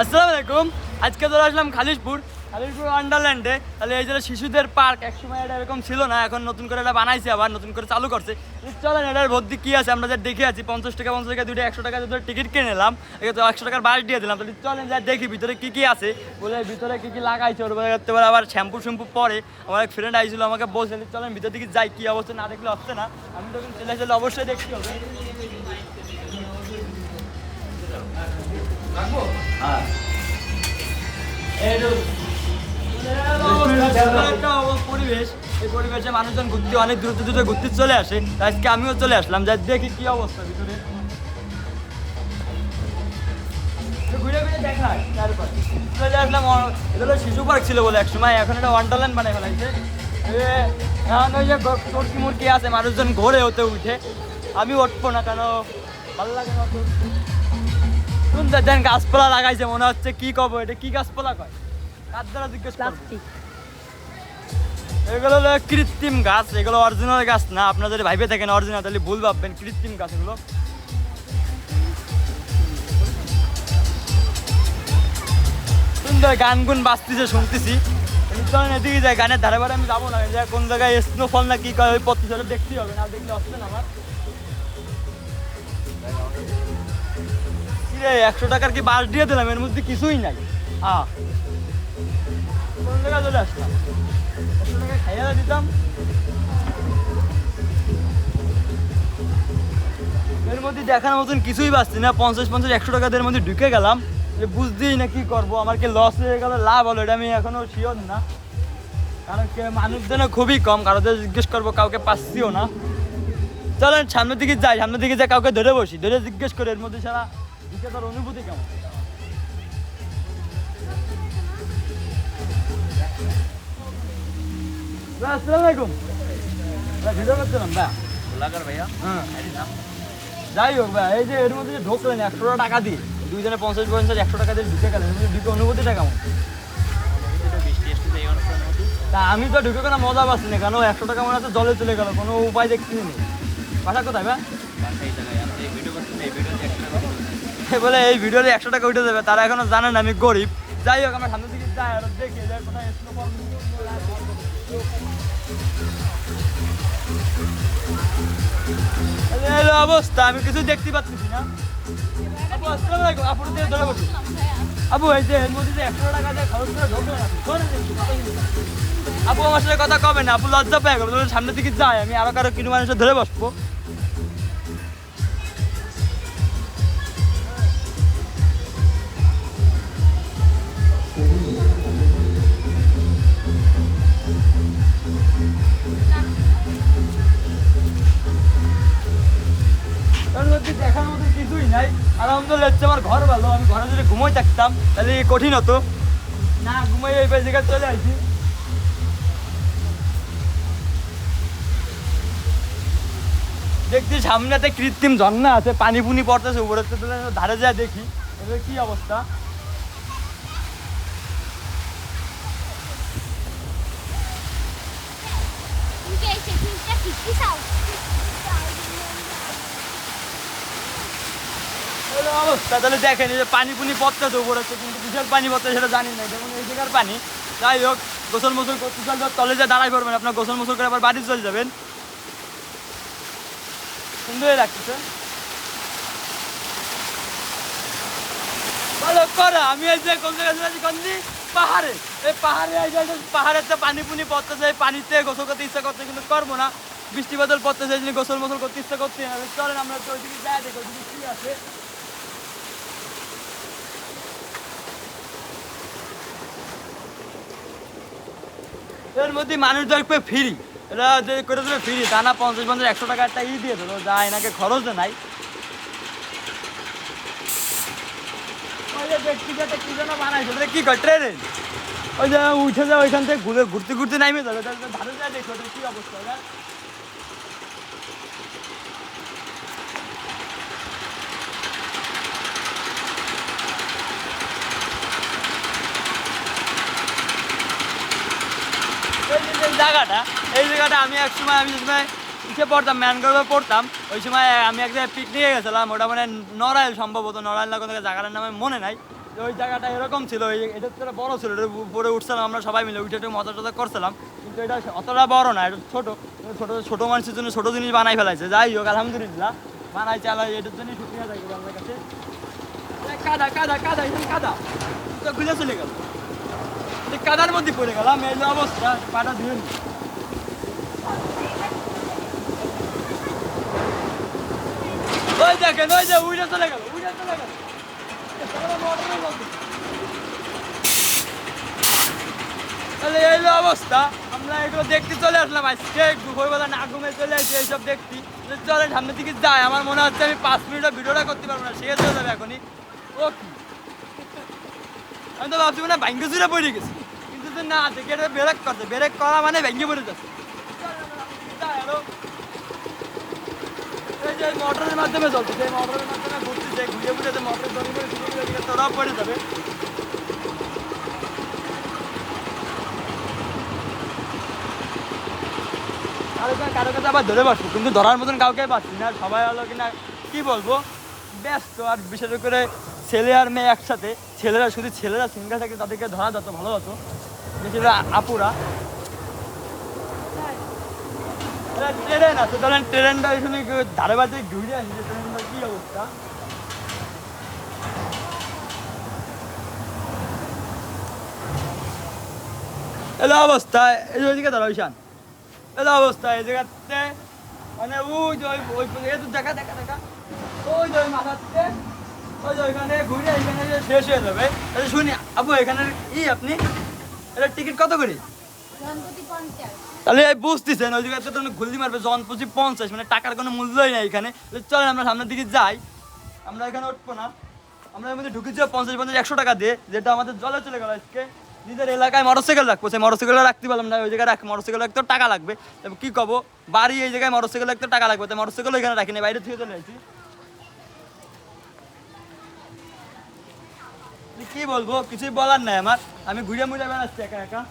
আসসালামু আলাইকুম। আজকে চলে আসলাম খালিশপুর ওয়ান্ডারল্যান্ডে। তাহলে এই যে শিশুদের পার্ক, একসময় এটা এরকম ছিল না, এখন নতুন করে এটা বানাইছে, আবার নতুন করে চালু করছে। চলেন এটার ভর্তি কী আছে আমরা যা দেখে আছি। 50 টাকা দুটো, 100 টাকা দুটো টিকিট কিনে নিলাম, 100 টাকার বাস দিয়ে দিলাম। তাহলে চলেন যা দেখি ভিতরে কী কী আছে, বলে ভিতরে কী কী লাগাইছে ওর করতে পারে। আবার শ্যাম্পু পরে আমার এক ফ্রেন্ড আইছিল, আমাকে বলছে চলেন ভিতর দিকে যাই, কী অবস্থা না দেখলে হচ্ছে না। আমি তখন চলে অবশ্যই দেখতে হবে। হ্যাঁ পরিবেশ, এই পরিবেশে মানুষজন ঘুরতে অনেক দূরে ঘুরতে চলে আসে। আজকে আমিও চলে আসলাম, যা দেখি কি অবস্থা ভিতরে। ঘুরে ঘুরে দেখায় চলে আসলাম। এটা শিশু পার্ক ছিল বলে একসময়, এখন এটা ওয়ান্ডারল্যান্ড বানাই ফেলাইছে। এখন ওই যে চরকি মুরকি আছে, মানুষজন ঘোরে ওতে উঠে। আমি উঠবো না, কেন ভালো লাগে না। শুনতে দেন গাছপালা লাগাইছে, মনে হচ্ছে কি কব, এটা কি গাছপালা কয়, কার দ্বারা জিজ্ঞেস করছি। এগুলো হলো কৃত্রিম গাছ, এগুলো অরিজিনাল গাছ না। আপনারা যদি ভাইবে থাকেন অরিজিনাল, তাহলে ভুল ভাববেন, কৃত্রিম গাছ এগুলো। সুন্দর গান গুন বাজতেছে, শুনতেছি। এদিকে যায়, গানের ধারে বারে আমি যাবো না, কোন জায়গায় স্নোফল না কি কয় ওই পথ দেখতেই হবে, না দেখলে আসছে না আমার। 100 টাকার কি বাস দিয়ে দিলাম, এর মধ্যে কিছুই নাই। কোন জায়গায় চলে আসলাম, 100 টাকা খাইয়া দিতাম। এর মধ্যে দেখার মতন কিছুই পাচ্ছি না। 50-100 টাকাদের মধ্যে ঢুকে গেলাম, যে বুঝতেই না কি করবো। আমার কি লস হয়ে গেল, লাভ হলো, এটা আমি এখনো শিওর না। কারণ মানুষজনও খুবই কম, কারোদের জিজ্ঞেস করবো, কাউকে পাচ্ছিও না। চলেন সামনের দিকে যাই, সামনের দিকে যাই, কাউকে ধরে বসি, ধরে জিজ্ঞেস করে এর মধ্যে সারা দিকে তার অনুভূতি কেমন। আসসালামু আলাইকুম। ভিডিও করছিলাম ভাইয়া। হ্যাঁ যাই হোক ভাই, এই যে এর মধ্যে ঢুকলেন 100 টাকা দিয়ে, দুইজনে 50 100 টাকা দিয়ে ঢুকে গেলেন, ঢুকে অনুভূতিটা কেমন? তা আমি তো ঢুকে কোনো মজা পাচ্ছি না, কেন 100 টাকা মনে হচ্ছে জলে চলে গেল, কোনো উপায় দেখছি নেই। বাসা কোথায় ভাই? বলে এই ভিডিওতে 100 টাকা উঠে যাবে, তারা এখনো জানে না আমি গরিব। যাই হোক আমরা সামনের দিকে যাই আর দেখি কোথায় অবস্থা, আমি কিছু দেখতে পাচ্ছি না। আপু আসসালামু আলাইকুম। আপুর দিয়ে ধরে বসি। আপু এই যে এর মধ্যে যে 100 টাকা দিয়ে খরচ করে ঢোকে, আপু আমার সাথে কথা কবে না, আপু লজ্জা পেয়ে গেল। সামনের দিকে যাই, আমি আরো কারো কিছু মানুষের ধরে বসবো। দেখার মতো কিছুই নাই। আলহামদুলিল্লাহ হচ্ছে আমার ঘর ভালো, আমি ঘরে যদি ঘুমোই থাকতাম তাহলে কঠিন হতো না, ঘুমাই এই জায়গায় চলে আসি। দেখছি সামনেতে কৃত্রিম ঝর্ণা আছে, পানি পুনি পড়তেছে উপরে, ধারে যায় দেখি এবার কি অবস্থা। অবস্থা তাহলে দেখেন, এই যে পানি পুনি পড়তেছে উপরে, কিন্তু বিশাল পানি পড়তেছে সেটা জানি না, যেমন এই জায়গার পানি। যাই হোক গোসল মোসল করতে চলবে, তলে যে দাঁড়াই পড়বেন আপনার, গোসল মোসল করে আবার বাড়ি চলে যাবেন। সুন্দর লাগতেছে ভালো করা। আমি এই যে কোন জায়গায় চলে পাহাড়ে, এই পাহাড়ে পাহাড়ের তো পানি পুনি পড়তেছে, এই পানিতে গোসল করতে ইচ্ছা করছে কিন্তু করবো না, বৃষ্টি বাদল পড়তেছে, গোসল মোসল করতে ইচ্ছা করতে হবে। চলেন আমরা তো ওইদিকে যাই, দেখো ওইদিকে কি আছে। এর মধ্যে মানুষ দেখবে ফ্রি, এটা যে করে দেবে ফ্রি, তা না 50-100 টাকা একটা দিয়ে দেবো, যা এনাকে খরচ নাই। কি যেন বানাইছে কি কয় ট্রেনে, ওই যে উঠে যাও ওইখান থেকে ঘুরতে নামে যাবে, ধারে যায় দেখো কি অবস্থা। এই জায়গাটা আমি এক সময় ইসে পড়তাম, ম্যানগ্রোভে পড়তাম, ওই সময় আমি এক জায়গায় পিকনিকে গেছিলাম। ওটা মানে নড়াইল, সম্ভবত নড়াইল না কোনো জায়গাটার নামে মনে নাই। ওই জায়গাটা এরকম ছিল, এটা তো বড় ছিল, এটার উপরে উঠছিলাম আমরা সবাই মিলে, উঠে একটু মজা টজা করছিলাম, কিন্তু এটা অতটা বড় না, এটা ছোট ছোট ছোট মানুষের জন্য ছোট জিনিস বানাই ফেলাইছে। যাই হোক আলহামদুলিল্লাহ বানাই চালাই, এটার জন্যই শুকিয়ে থাকি আমার কাছে। কাদা কাদা কাদা এখানে কাদা তো খুলে চলে গেল, কাদার মধ্যে পড়ে গেলাম, এই যে অবস্থা, পাটা ধুয়ে নি। ওই দেখেন ওই যে উইটা চলে গেল, উইটা চলে গেল, তাহলে এই যে অবস্থা। আমরা এগুলো দেখতে চলে আসলাম আজকে, দুপুরবেলা না ঘুমে চলে আসছি এইসব দেখতে। চলে সামনের দিকে যাই, আমার মনে হচ্ছে আমি 5 মিনিটও ভিডিওটা করতে পারবো না, শেষ হয়ে যাবে এখনই। ও কি, আমি তো ভাবছি মানে ভাঙ্গে চুরে পড়ে গেছি, কিন্তু না দেখে এটা ব্রেক করছে, ব্রেক করা মানে ভেঙে পড়ে যাচ্ছে। এই যে মোটরের মাধ্যমে চলছে, সেই মোটরের মাধ্যমে ঘুরতেছে, ঘুরে ঘুরে মোটর ধরে করে ঘুরে ঘুরে তোরাও পড়ে যাবে। কারো কাছে আবার ধরে বসবো, কিন্তু ধরার মতন কাউকে পাচ্ছি না, সবাই হলো কিনা কি বলবো ব্যস্ত। আর বিশেষ করে ছেলে আর মেয়ে একসাথে, ছেলেরা শুধু ছেলেরা সিঙ্গেল থাকে তাদেরকে ধরা যেত ভালো হতো, বেশিরভাগ আপুরা। ট্রেন আছে, ধরেন ট্রেনটা এখানে ধারে বাজে ঘুরে আসছে, ট্রেনটা কি অবস্থা। এলো অবস্থা, এই যে ওইদিকে ধরো ঈশান, এলো অবস্থা এই জায়গাতে, মানে ওই যে ওই দেখা দেখা দেখা ওই যে ওই মাথাতে, ওই যে ওইখানে ঘুরে এখানে শেষ হয়ে যাবে। শুনি আপু এখানে আপনি এটার টিকিট কত করে? তাহলে বুঝতেছেন ওই জায়গাতে তো ঘুরলি মারবে জনপ্রতি 50, মানে টাকার কোনো মূল্যই নেই এখানে। চলেন আমরা সামনের দিকে যাই, আমরা এখানে উঠবো না, আমরা এর মধ্যে ঢুকেছি 50-100 টাকা দিয়ে, যেটা আমাদের জলে চলে গেল আজকে। নিজের এলাকায় মোটরসাইকেল রাখবো, সেই মোটরসাইকেলটা রাখতে পারলাম না, ওই জায়গায় মোটরসাইকেল রাখতে টাকা লাগবে, তবে কী করবো, বাড়ি এই জায়গায় মোটরসাইকেল রাখতে টাকা লাগবে, তাই মোটরসাইকেল এখানে রাখিনি, বাইরে থেকে চলে আসছি। কি বলবো, কিছুই বলার নাই আমার, আমি ঘুরে মুড়ে বেড়াচ্ছি একা একা।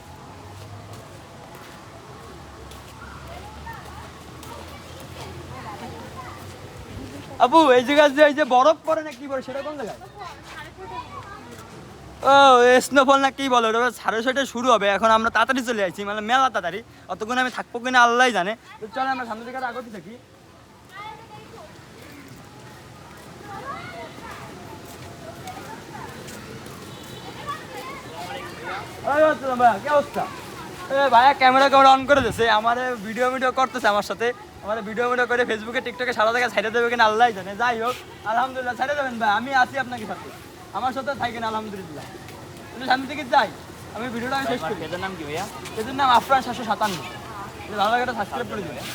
আপু এই জায়গায় যে এই যে বরফ পড়ে না কি পড়ে, সেটা কোন জায়গায়? ও স্নোফল না কি বলো, 6:30 শুরু হবে, এখন আমরা তাড়াতাড়ি চলে আসছি, মানে মেলা তাড়াতাড়ি, অতক্ষণ আমি থাকবো কিনা আল্লাহ জানে। তো চলে আমরা সামনের দিকে আগতে থাকি। ভাইয়া কি অবস্থা? ভাইয়া ক্যামেরা অন করে দিয়েছে, আমার ভিডিও করতেছে আমার সাথে, আমার ভিডিও করে ফেসবুকে টিকটকে সারা জায়গায় ছাইড়ে দেবে কিনা আল্লাহ জানে। যাই হোক আলহামদুলিল্লাহ ছাইড়ে দেবেন ভাই, আমি আছি আপনাকে সাথে, আমার সাথে থাকেন আলহামদুলিল্লাহ। তুমি সামনে থেকে যাই, আমি ভিডিওটা শেষ করি। এদের নাম কি ভাইয়া? এদের নাম আফরান 757, ভালো লাগে একটা সাবস্ক্রাইব করে দিবেন।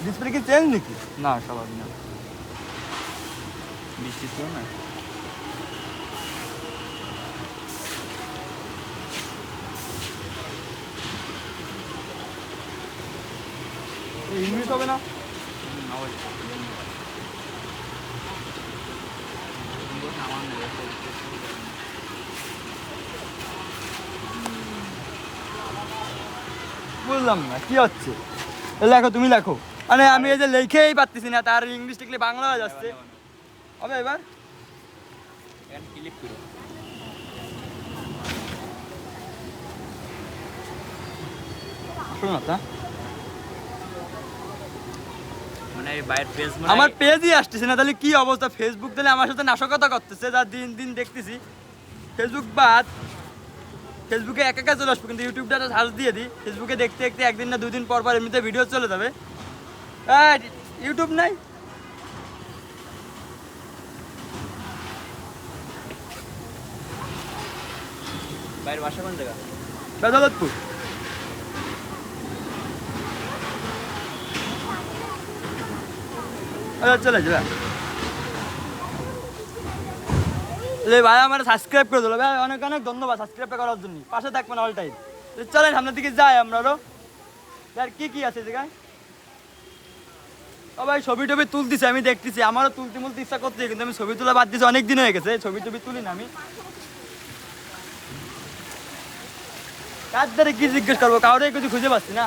ডিসপ্লে কি চেঞ্জ নাকি? না স্বাভাবিক না, বৃষ্টি ছিল না। ইংলিশ হবে না, বুঝলাম না কি হচ্ছে। লেখো তুমি লেখো, মানে আমি এই যে লিখেই পারতেছি না, তার ইংলিশ লিখলে বাংলা হয়ে যাচ্ছে। হবে এবার আমার পেজই আসতেছে না, তাহলে কি অবস্থা। ফেসবুক তাহলে আমার সাথে নাশকতা করতেছে, যা দিন দিন দেখতেছি। ফেসবুক বাদ, ফেসবুকে একা চলে আসবো, কিন্তু ইউটিউবটা সার্চ দিয়ে দিই, ফেসবুকে দেখতে দেখতে একদিন না 2 দিন পর পর এমনিতে ভিডিও চলে যাবে। ইউটিউব নাই, বাইরের বাসা কোন জায়গা? বেদালতপুর। চলে যাবে ভাই, আমার সাবস্ক্রাইব করে দিল ভাই, অনেক অনেক ধন্যবাদ সাবস্ক্রাইব করার জন্য, পাশে থাকবেন অল টাইম। চলেন সামনের দিকে যাই আমরাও, আর কি কি আছে জায়গায়। ও ভাই ছবি টবি তুলতেছে, আমি দেখতেছি, আমারও তুলতে ইচ্ছা করছে, কিন্তু আমি ছবি তোলা বাদ দিয়েছি, অনেক দিন হয়ে গেছে ছবি টবি তুলি না আমি। কার দ্বারা কি জিজ্ঞেস করবো, কাউরে কিছু খুঁজে পাচ্ছি না।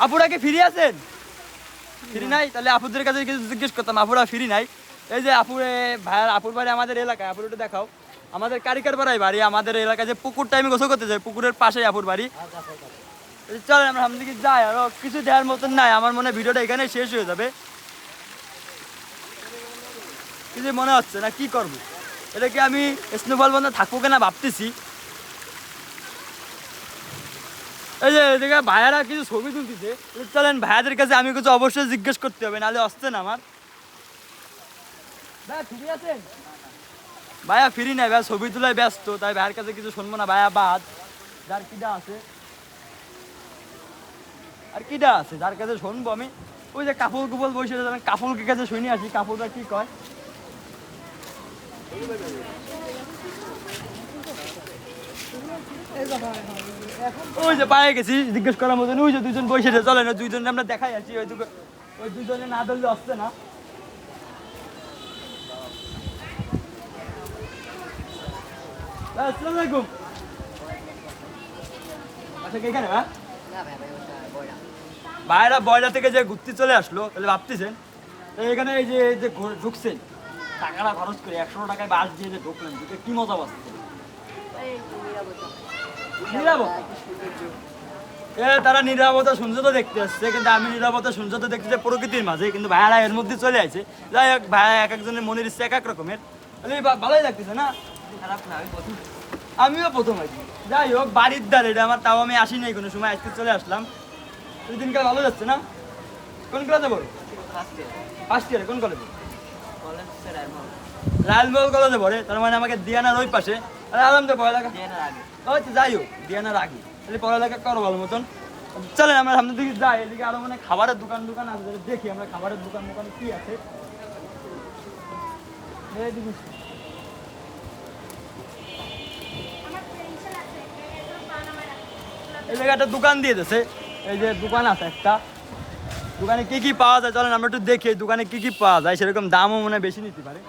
আপুরা কি ফিরে আছেন? ফ্রি নাই? তাহলে আপুদের কাছে কিছু জিজ্ঞেস করতাম, আপুরা ফ্রি নাই। এই যে ভাইয়ার আপুর বাড়ি আমাদের এলাকায়, আপুর একটু দেখাও। আমাদের কারিকার পাড়ায় বাড়ি, আমাদের এলাকায় যে পুকুরটা আমি গোসল করতে যাই, পুকুরের পাশেই আপুর বাড়ি। চলেন আমরা সামনে দিকে যাই, আরো কিছু দেওয়ার মতন নাই। আমার মনে হয় ভিডিওটা এখানে শেষ হয়ে যাবে, কিছু মনে হচ্ছে না। কি করবো, এটা কি আমি স্নোফল বন্ধ থাকবো কিনা ভাবতেছি। এই যে এদিকে ভাইয়ারা কিছু ছবি তুলতেছে, চলেন ভাইয়াদের কাছে আমি কিছু অবশ্যই জিজ্ঞেস করতে হবে, নাহলে আসছে না আমার। ভাইয়া ফ্রি আছেন? ভাইয়া ফ্রি নাই, ভাইয়া ছবি তোলায় ব্যস্ত, তাই ভাইয়ের কাছে কিছু শুনবো না। ভাইয়া বাদ, যার কিটা আছে আর কিটা আছে যার কাছে শুনবো আমি। ওই যে কাপড় কুপল বসে আমি কাপড়কে কাছে শুনে আসি, কাপড়টা কি কয়। ওই যে পায়ে গেছি জিজ্ঞেস করার মতন, ওই যে দুজন বসে চলেন দুইজন আমরা দেখাই আছি। ওই দুজনে না ধরলে আসছে না। আসসালামু আলাইকুম। আচ্ছা এখানে ভাইরা বয়লা থেকে যে ঘুরতে চলে আসলো, তাহলে ভাবতেছেন এখানে এই যে ঢুকছেন টাকাটা খরচ করে 100 টাকায় বাস দিয়ে যে ঢুকলেন, ঢুকে কি মজা পাচ্ছে? তারা নিরাপত্তা সৌন্দর্য দেখতে আসছে, কিন্তু আমি নিরাপত্তা সৌন্দর্য দেখতে প্রকৃতির মাঝে, কিন্তু ভাইয়ারা এর মধ্যে চলে আসে। যাই হোক, ভাইয়া এক একজনের মনের ইচ্ছে এক এক রকমের। ভালোই লাগতেছে না, খারাপ না। আমিও প্রথম আছি। যাই হোক, বাড়ির দ্বার এটা আমার, তাও আমি আসি নাই কোনো সময়, আজকে চলে আসলাম। দুই দিনকাল ভালো যাচ্ছে না? কোন ক্লাসে পড়ো? ফার্স্ট ইয়ারে। কোন কলেজে? লালমহল কলেজে পড়ে। তার মানে আমাকে দিয়ানার ওই পাশে। আলাম তো পড়ালেখা যাই হোক, দিয়ানার আগে, তাহলে পড়ালেখা করো ভালো মতন। চলেন আমরা সামনের দিকে যাই, এদিকে আরো মানে খাবারের দোকান আছে, দেখি আমরা খাবারের দোকান কি আছে। এই জায়গাটা দোকান দিয়ে দিয়েছে, এই যে দোকান আছে একটা, দোকানে কি কি পাওয়া যায় চলেন আমরা একটু দেখি। দোকানে কি কি পাওয়া যায়, সেরকম দামও মনে হয় বেশি নিতে পারে।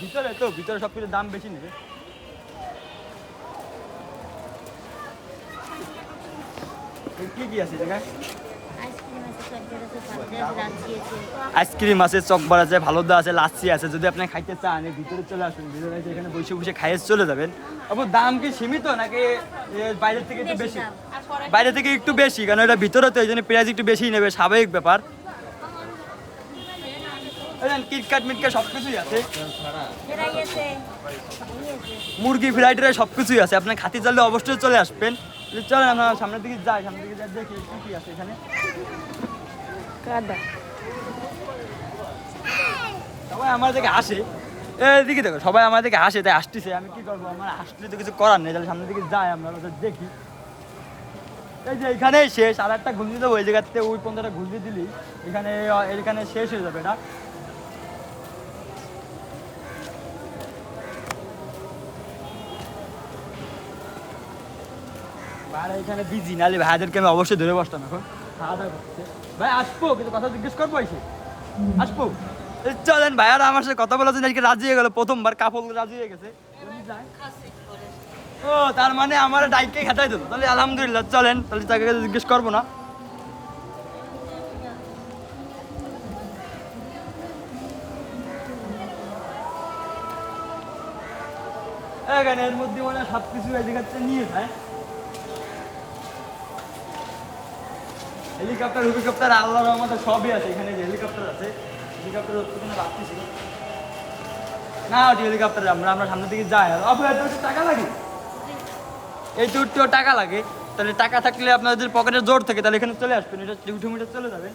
ভিতরে তো ভিতরে সব কিছু দাম বেশি নেবে। কি কি আছে জায়গায়? আইসক্রিম আছে, চকবার আছে, ভালোদা আছে, লাচ্ছি আছে। যদি আপনি খাইতে চান ভিতরে চলে আসুন, ভিতরে এখানে বসে বসে খাইয়ে চলে যাবেন। আবার দাম কি সীমিত নাকি বাইরের থেকে একটু বেশি? বাইরে থেকে একটু বেশি, কারণ এটা ভিতরে তো এই জন্য প্রাইস একটু বেশি নেবে, স্বাভাবিক ব্যাপার। কিটকাট মিটকাট সব কিছুই আছে, মুরগি ফ্রাইড রাইস সব কিছুই আছে। আপনার খাতি চাইলে অবশ্যই চলে আসবেন। চলেন আমরা সামনের দিকে যাই, সামনের দিকে যাই দেখি কি কি আছে এখানে। সবাই আমার দিকে আসে, এদিকে দেখো সবাই আমার দিকে আসে, তাই আসতেছে। আমি কি করবো, আমার আসলে তো কিছু করার নেই। তাহলে সামনের দিকে যাই আমরা, দেখি। এই যে এখানেই শেষ, আর একটা ঘুরতে দেবো ওই জায়গাতে, ওই পর্যন্তটা ঘুরতে দিলি এখানে শেষ হয়ে যাবে এটা। ভাইরা এখানে বিজি, নাহলে ভাইদেরকে আমি অবশ্যই ধরে বসতাম। এখন খাওয়া দাওয়া করছে। ভাই আসবো, কিন্তু কথা জিজ্ঞেস করবো, এসে আসবো। চলেন ভাইয়ারা আমার সাথে কথা বলার জন্য আজকে রাজি হয়ে গেল, প্রথমবার কাপড় রাজি হয়ে গেছে। ও তার মানে আমার ডাইকে খেতাই দিল, তাহলে আলহামদুলিল্লাহ। চলেন তাহলে তাকে জিজ্ঞেস করবো না। এখানে এর মধ্যে মানে সব কিছু এদিকে নিয়ে যায়। হেলিকপ্টার হেলিকপ্টার আল্লাহর রহমতে সবই আছে এখানে। যে হেলিকপ্টার আছে, হেলিকপ্টার ভাবতেছি না, ওটি হেলিকপ্টারে আমরা সামনের দিকে যাই। টাকা লাগে, এই ট্যুরটিও টাকা লাগে। তাহলে টাকা থাকলে আপনাদের পকেটে জোর থাকে, তাহলে এখানে চলে আসবেন, এটা 2 মিটার চলে যাবে।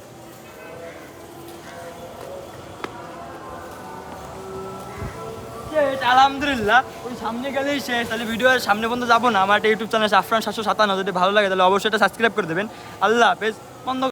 আলহামদুলিল্লাহ, ওই সামনে গেলেই শেষ। তাহলে ভিডিওর সামনে পর্যন্ত যাবো না। আমার একটা ইউটিউব চ্যানেল আছে আফরান 757, যদি ভালো লাগে তাহলে অবশ্যই এটা সাবস্ক্রাইব করে দেবেন। আল্লাহ হাফেজ। বন্ধ।